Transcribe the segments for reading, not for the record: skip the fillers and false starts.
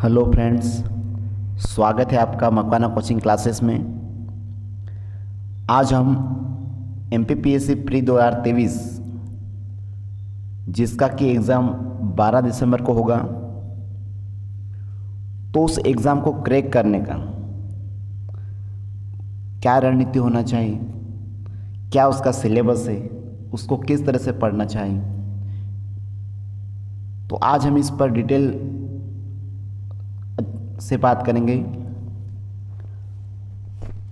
Hello friends, स्वागत है आपका मकवाना कोचिंग क्लासेस में। आज हम MPPSC प्री 2023 जिसका कि एग्ज़ाम 12 दिसंबर को होगा, तो उस एग्ज़ाम को क्रैक करने का क्या रणनीति होना चाहिए, क्या उसका सिलेबस है, उसको किस तरह से पढ़ना चाहिए, तो आज हम इस पर डिटेल से बात करेंगे।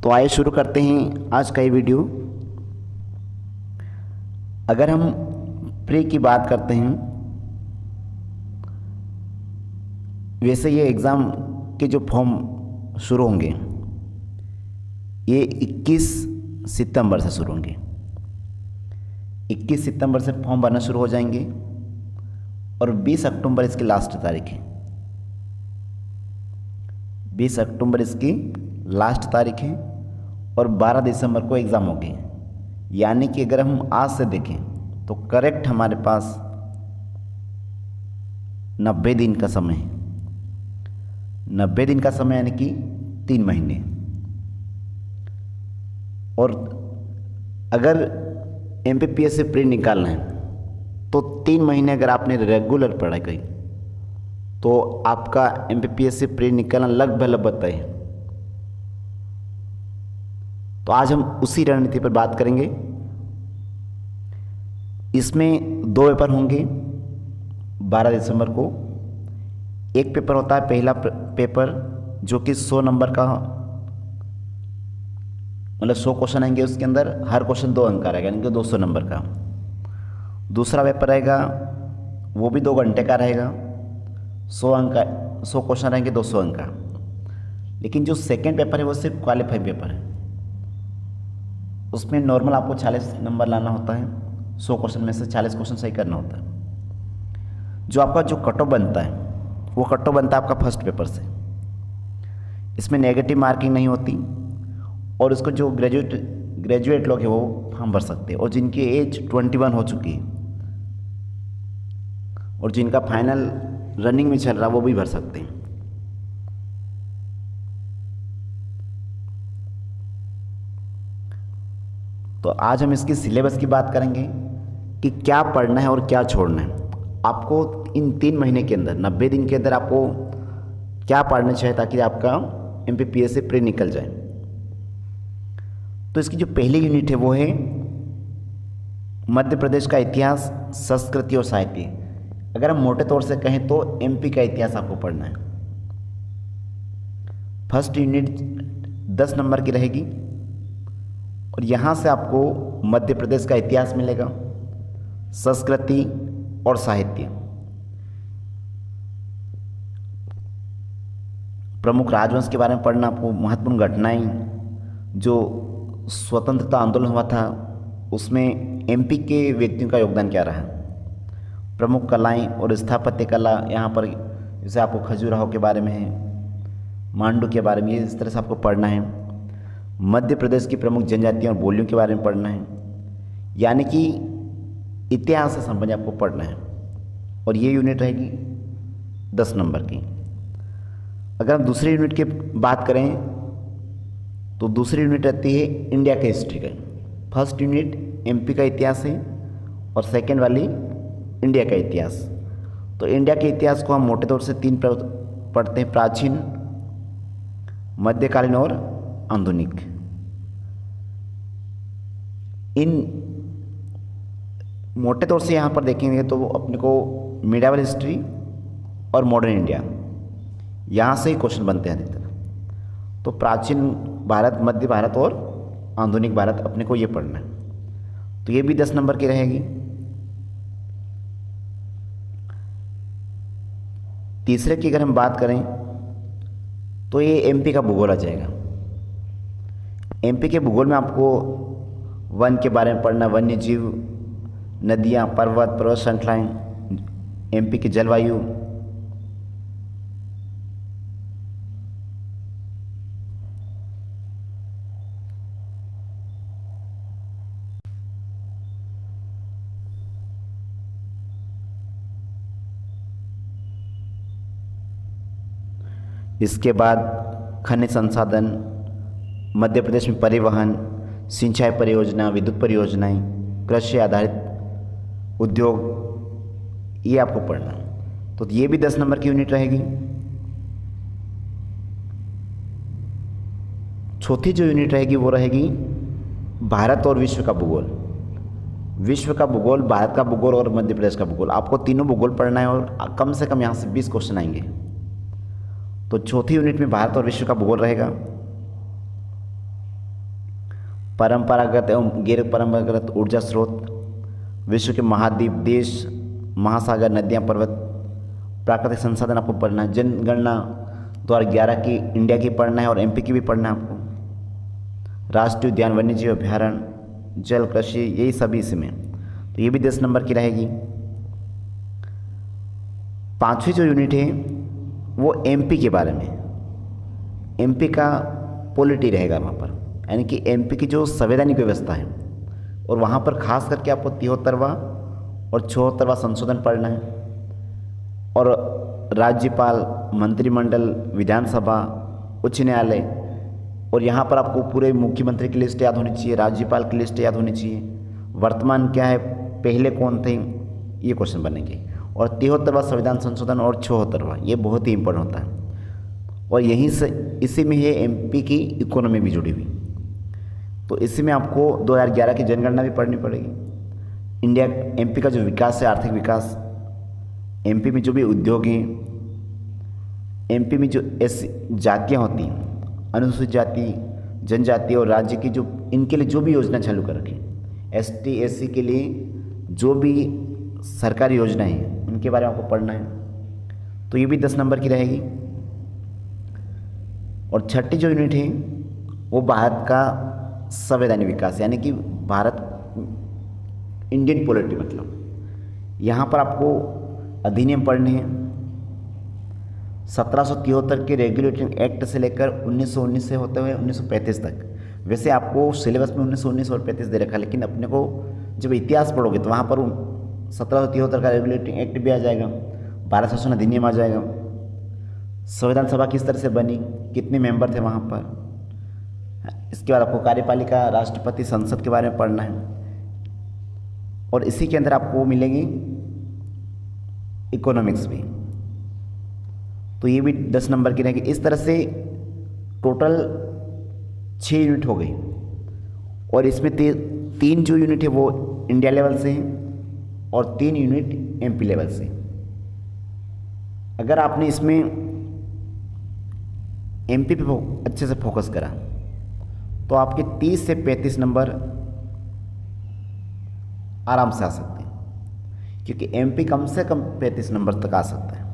तो आइए शुरू करते हैं आज का ये वीडियो। अगर हम प्री की बात करते हैं, वैसे ये एग्ज़ाम के जो फॉर्म शुरू होंगे ये 21 सितंबर से शुरू होंगे। 21 सितंबर से फॉर्म भरना शुरू हो जाएंगे और 20 अक्टूबर इसकी लास्ट तारीख है। 20 अक्टूबर इसकी लास्ट तारीख है और 12 दिसंबर को एग्ज़ाम हो गए। यानी कि अगर हम आज से देखें तो करेक्ट हमारे पास 90 दिन का समय है। 90 दिन का समय यानी कि 3 महीने। और अगर MPPSC प्री निकालना है तो 3 महीने अगर आपने रेगुलर पढ़ाई की तो आपका MPPSC प्री निकालना लगभग तय है। तो आज हम उसी रणनीति पर बात करेंगे। इसमें 2 पेपर होंगे 12 दिसंबर को। एक पेपर होता है पहला पेपर जो कि 100 नंबर का, मतलब 100 क्वेश्चन आएंगे, उसके अंदर हर क्वेश्चन 2 अंक का रहेगा, यानी कि 200 नंबर का। दूसरा पेपर रहेगा वो भी 2 घंटे का रहेगा, 100 अंक का, 100 क्वेश्चन रहेंगे, 200 अंक का। लेकिन जो सेकेंड पेपर है वो सिर्फ क्वालिफाई पेपर है। उसमें नॉर्मल आपको 40 नंबर लाना होता है। 100 क्वेश्चन में से 40 क्वेश्चन सही करना होता है। जो आपका जो कट ऑफ बनता है वो कट ऑफ बनता है आपका फर्स्ट पेपर से। इसमें नेगेटिव मार्किंग नहीं होती और इसको जो ग्रेजुएट लोग हैं वो फॉर्म भर सकते हैं, और जिनकी एज 21 हो चुकी है और जिनका फाइनल रनिंग में चल रहा है वो भी भर सकते हैं। तो आज हम इसकी सिलेबस की बात करेंगे कि क्या पढ़ना है और क्या छोड़ना है। आपको इन 3 महीने के अंदर, 90 दिन के अंदर आपको क्या पढ़ना चाहिए ताकि आपका MPPSC प्री निकल जाए। तो इसकी जो पहली यूनिट है वो है मध्य प्रदेश का इतिहास, संस्कृति और साहित्य। अगर हम मोटे तौर से कहें तो MP का इतिहास आपको पढ़ना है। फर्स्ट यूनिट 10 नंबर की रहेगी और यहाँ से आपको मध्य प्रदेश का इतिहास मिलेगा, संस्कृति और साहित्य, प्रमुख राजवंश के बारे में पढ़ना आपको, महत्वपूर्ण घटनाएं, जो स्वतंत्रता आंदोलन हुआ था उसमें MP के व्यक्तियों का योगदान क्या रहा, प्रमुख कलाएं और स्थापत्य कला, यहाँ पर जैसे आपको खजुराहो के बारे में है, मांडू के बारे में, इस तरह से आपको पढ़ना है। मध्य प्रदेश की प्रमुख जनजातियों और बोलियों के बारे में पढ़ना है। यानी कि इतिहास से संबंधित आपको पढ़ना है और ये यूनिट रहेगी 10 नंबर की। अगर हम दूसरी यूनिट की बात करें तो दूसरी यूनिट रहती है इंडिया के हिस्ट्री का। फर्स्ट यूनिट MP का इतिहास है और सेकेंड वाली इंडिया का इतिहास। तो इंडिया के इतिहास को हम मोटे तौर से 3 पढ़ते हैं: प्राचीन, मध्यकालीन और आधुनिक। इन मोटे तौर से यहाँ पर देखेंगे तो अपने को मिडावल हिस्ट्री और मॉडर्न इंडिया, यहाँ से ही क्वेश्चन बनते हैं अधिकतर। तो प्राचीन भारत, मध्य भारत और आधुनिक भारत अपने को ये पढ़ना है, तो ये भी 10 नंबर की रहेगी। तीसरे की अगर हम बात करें तो ये MP का भूगोल आ जाएगा। MP के भूगोल में आपको वन के बारे में पढ़ना, वन्य जीव, नदियाँ, पर्वत श्रृंखलाएँ, MP की जलवायु, इसके बाद खनिज संसाधन, मध्य प्रदेश में परिवहन, सिंचाई परियोजना, विद्युत परियोजनाएं, कृषि आधारित उद्योग, ये आपको पढ़ना। तो ये भी 10 नंबर की यूनिट रहेगी। चौथी जो यूनिट रहेगी वो रहेगी भारत और विश्व का भूगोल। विश्व का भूगोल, भारत का भूगोल और मध्य प्रदेश का भूगोल, आपको तीनों भूगोल पढ़ना है और कम से कम यहाँ से 20 क्वेश्चन आएंगे। तो चौथी यूनिट में भारत और विश्व का भूगोल रहेगा। परंपरागत एवं गैर परंपरागत ऊर्जा स्रोत, विश्व के महाद्वीप, देश, महासागर, नदियाँ, पर्वत, प्राकृतिक संसाधन आपको पढ़ना है। जनगणना 2011 की इंडिया की पढ़ना है और एमपी की भी पढ़ना है आपको। राष्ट्रीय उद्यान, वन्यजीव अभ्यारण्य, जल, कृषि, यही सभी इसमें। तो ये भी 10 नंबर की रहेगी। पांचवी जो यूनिट है वो एमपी के बारे में। एमपी का पॉलिटी रहेगा वहाँ पर, यानी कि एमपी की जो संवैधानिक व्यवस्था है, और वहाँ पर खास करके आपको 73वां और 74वां संशोधन पढ़ना है। और राज्यपाल, मंत्रिमंडल, विधानसभा, उच्च न्यायालय, और यहाँ पर आपको पूरे मुख्यमंत्री की लिस्ट याद होनी चाहिए, राज्यपाल की लिस्ट याद होनी चाहिए, वर्तमान क्या है, पहले कौन थे, ये क्वेश्चन बनेंगे। और 73वां संविधान संशोधन और 74वां, ये बहुत ही इंपॉर्टेंट होता है। और यहीं से इसी में है एमपी की इकोनॉमी भी जुड़ी हुई। तो इसी में आपको 2011 की जनगणना भी पढ़नी पड़ेगी। इंडिया, एमपी का जो विकास है, आर्थिक विकास, एमपी में जो भी उद्योग हैं, एमपी में जो ऐसी जातियाँ होती हैं, अनुसूचित जाति, जनजाति और राज्य की, जो इनके लिए जो भी योजना चालू कर रखी, एसटी एससी के लिए जो भी सरकारी योजनाएं हैं, उनके बारे में आपको पढ़ना है। तो ये भी 10 नंबर की रहेगी। और छठी जो यूनिट है वो भारत का संवैधानिक विकास, यानी कि भारत, इंडियन पॉलिटी, मतलब यहाँ पर आपको अधिनियम पढ़ने हैं। 1773 के रेगुलेटिंग एक्ट से लेकर 1919 से होते हुए 1935 तक। वैसे आपको सिलेबस में 1919 और 35 दे रखा है, लेकिन अपने को जब इतिहास पढ़ोगे तो वहाँ पर 1773 का रेगुलेटिंग एक्ट भी आ जाएगा, भारत शासन अधिनियम आ जाएगा, संविधान सभा किस तरह से बनी, कितने मेंबर थे वहाँ पर। इसके बाद आपको कार्यपालिका, राष्ट्रपति, संसद के बारे में पढ़ना है। और इसी के अंदर आपको मिलेगी इकोनॉमिक्स भी। तो ये भी 10 नंबर की रहेगी। इस तरह से टोटल 6 यूनिट हो गई। और इसमें 3 जो यूनिट है वो इंडिया लेवल से है और 3 यूनिट एमपी लेवल से। अगर आपने इसमें एमपी पे अच्छे से फोकस करा तो आपके 30 से 35 नंबर आराम से आ सकते हैं, क्योंकि एमपी कम से कम 35 नंबर तक आ सकता है।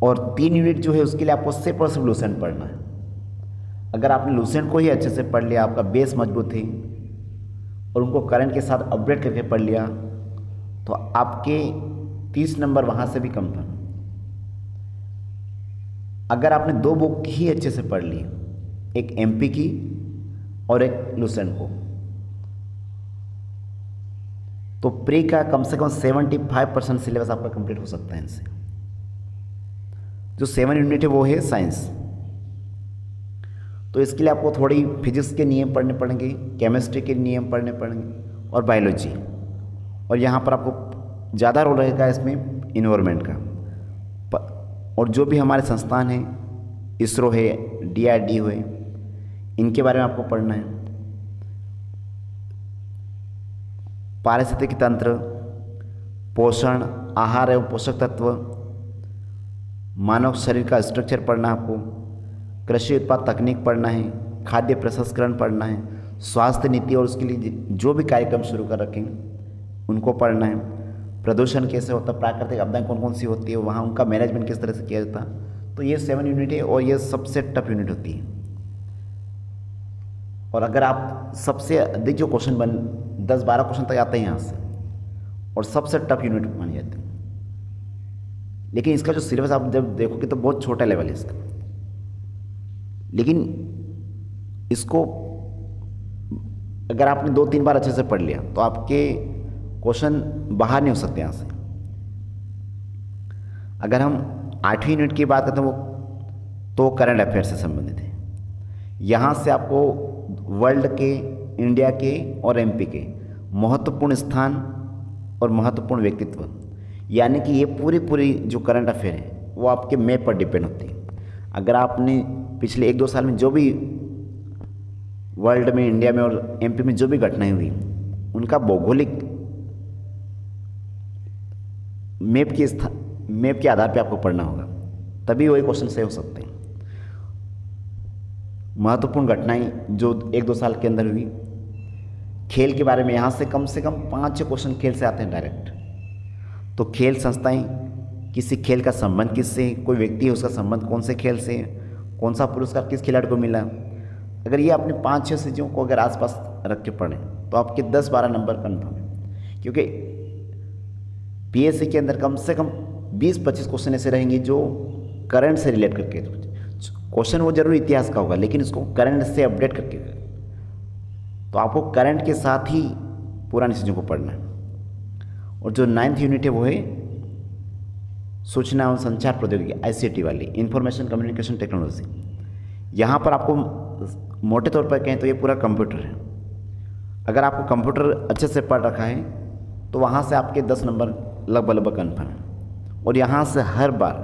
और 3 यूनिट जो है उसके लिए आपको सिर्फ और सिर्फ लूसेंट पढ़ना है। अगर आपने लूसेंट को ही अच्छे से पढ़ लिया, आपका बेस मजबूत है, और उनको करंट के साथ अपडेट करके पढ़ लिया, तो आपके 30 नंबर वहाँ से भी कम था। अगर आपने 2 बुक ही अच्छे से पढ़ ली, एक एमपी की और एक लूसेंट को, तो प्री का कम से कम 75% सिलेबस आपका कंप्लीट हो सकता है इनसे। जो 7 यूनिट है वो है साइंस। तो इसके लिए आपको थोड़ी फिजिक्स के नियम पढ़ने पड़ेंगे, केमिस्ट्री के नियम पढ़ने पड़ेंगे और बायोलॉजी। और यहाँ पर आपको ज़्यादा रोल रहेगा इसमें इन्वायरमेंट का। और जो भी हमारे संस्थान हैं, इसरो है, DRDO है, इनके बारे में आपको पढ़ना है। पारिस्थितिकी तंत्र, पोषण, आहार एवं पोषक तत्व, मानव शरीर का स्ट्रक्चर पढ़ना है आपको, कृषि उत्पाद तकनीक पढ़ना है, खाद्य प्रसंस्करण पढ़ना है, स्वास्थ्य नीति और उसके लिए जो भी कार्यक्रम शुरू कर रखें उनको पढ़ना है, प्रदूषण कैसे होता है, प्राकृतिक आपदाएं कौन कौन सी होती है, वहाँ उनका मैनेजमेंट किस तरह से किया जाता है। तो ये 7 यूनिट है और ये सबसे टफ यूनिट होती है। और अगर आप सबसे अधिक जो क्वेश्चन 10-12 क्वेश्चन तक आते हैं यहाँ से, और सबसे टफ यूनिट मानी जाती है। लेकिन इसका जो सिलेबस आप जब देखोगे तो बहुत छोटा लेवल है इसका, लेकिन इसको अगर आपने 2-3 बार अच्छे से पढ़ लिया तो आपके क्वेश्चन बाहर नहीं हो सकते यहाँ से। अगर हम 8वीं यूनिट की बात करते हैं वो तो करंट अफेयर से संबंधित है। यहाँ से आपको वर्ल्ड के, इंडिया के और एमपी के महत्वपूर्ण स्थान और महत्वपूर्ण व्यक्तित्व, यानी कि ये पूरी जो करंट अफेयर है वो आपके मैप पर डिपेंड होती है। अगर आपने पिछले 1-2 साल में जो भी वर्ल्ड में, इंडिया में और एमपी में जो भी घटनाएं हुई, उनका भौगोलिक मैप के आधार पे आपको पढ़ना होगा, तभी वही क्वेश्चन सही हो सकते हैं। महत्वपूर्ण घटनाएं जो 1-2 साल के अंदर हुई, खेल के बारे में यहाँ से कम 5-6 क्वेश्चन खेल से आते हैं डायरेक्ट। तो खेल संस्थाएं, किसी खेल का संबंध किससे, कोई व्यक्ति है उसका संबंध कौन से खेल से, कौन सा पुरस्कार किस खिलाड़ी को मिला, अगर ये अपने 5-6 चीज़ों को अगर आसपास रख के पढ़ें तो आपके 10-12 नंबर कन्फर्म है। क्योंकि पीएससी के अंदर कम से कम 20-25 क्वेश्चन ऐसे रहेंगे जो करंट से रिलेट करके, क्वेश्चन वो जरूर इतिहास का होगा लेकिन उसको करंट से अपडेट करके, तो आपको करंट के साथ ही पुरानी चीज़ों को पढ़ना है। और जो 9th यूनिट है वो है सूचना एवं संचार प्रौद्योगिकी, ICT वाली, इंफॉर्मेशन कम्युनिकेशन टेक्नोलॉजी। यहाँ पर आपको मोटे तौर पर कहें तो ये पूरा कंप्यूटर है। अगर आपको कंप्यूटर अच्छे से पढ़ रखा है तो वहाँ से आपके 10 नंबर लगभग कन्फर्म है। और यहाँ से हर बार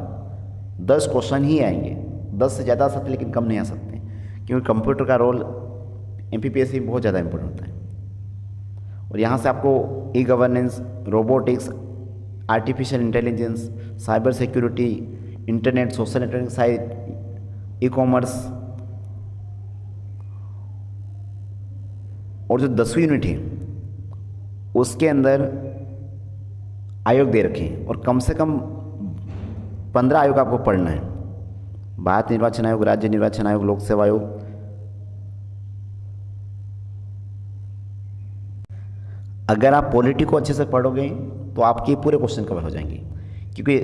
10 क्वेश्चन ही आएंगे, 10 से ज़्यादा आ सकते लेकिन कम नहीं आ सकते, क्योंकि कंप्यूटर का रोल MPPSC में बहुत ज़्यादा इंपॉर्टेंट होता है। और यहाँ से आपको e-governance, robotics, artificial intelligence, cyber security, internet, social networking site, e-commerce, और जो 10वीं यूनिट है उसके अंदर आयोग दे रखे हैं और कम से कम 15 आयोग आपको पढ़ना है। भारत निर्वाचन आयोग, राज्य निर्वाचन आयोग, लोक सेवा आयोग। अगर आप पॉलिटी को अच्छे से पढ़ोगे तो आपके पूरे क्वेश्चन कवर हो जाएंगे, क्योंकि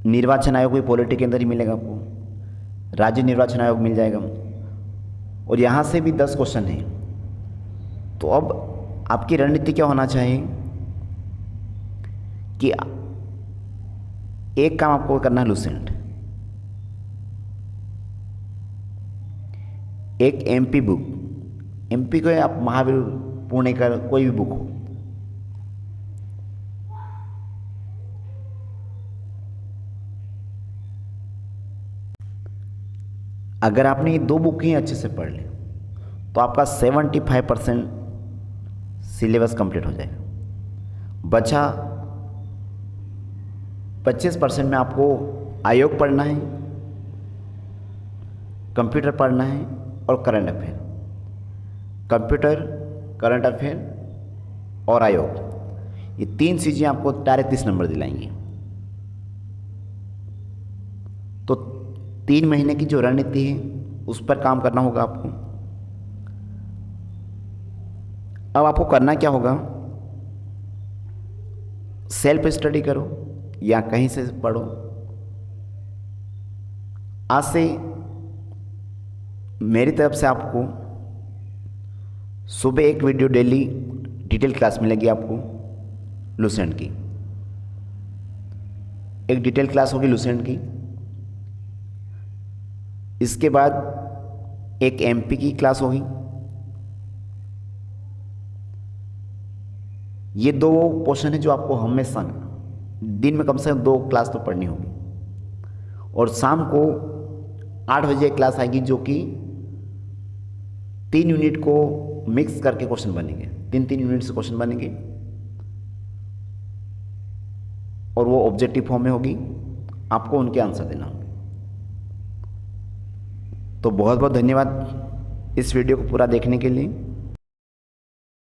निर्वाचन आयोग भी पॉलिटी के अंदर ही मिलेगा आपको, राज्य निर्वाचन आयोग मिल जाएगा, और यहाँ से भी 10 क्वेश्चन हैं। तो अब आपकी रणनीति क्या होना चाहिए कि एक काम आपको करना है, लूसेंट, एक MP बुक, MP को आप महावीर पुणेकर कोई भी बुक हो, अगर आपने ये 2 बुक ही अच्छे से पढ़ ली तो आपका 75% सिलेबस कंप्लीट हो जाएगा। बचा 25% में आपको आयोग पढ़ना है, कंप्यूटर पढ़ना है और current affair. Computer, current affair और आयोग, ये 3 चीज़ें आपको डायरेक्ट 30 नंबर दिलाएंगी। तो 3 महीने की जो रणनीति है उस पर काम करना होगा आपको। अब आपको करना क्या होगा, सेल्फ स्टडी करो या कहीं से पढ़ो। आज से मेरी तरफ से आपको सुबह एक वीडियो डेली डिटेल क्लास मिलेगी आपको लूसेंट की। एक डिटेल क्लास होगी लूसेंट की, इसके बाद एक MP की क्लास होगी। ये 2 पोर्शन है जो आपको हमेशा दिन में कम से कम 2 क्लास तो पढ़नी होगी। और शाम को 8 बजे क्लास आएगी जो कि 3 यूनिट को मिक्स करके क्वेश्चन बनेंगे, 3 यूनिट से क्वेश्चन बनेंगे और वो ऑब्जेक्टिव फॉर्म में होगी, आपको उनके आंसर देना होगा। तो बहुत बहुत धन्यवाद इस वीडियो को पूरा देखने के लिए।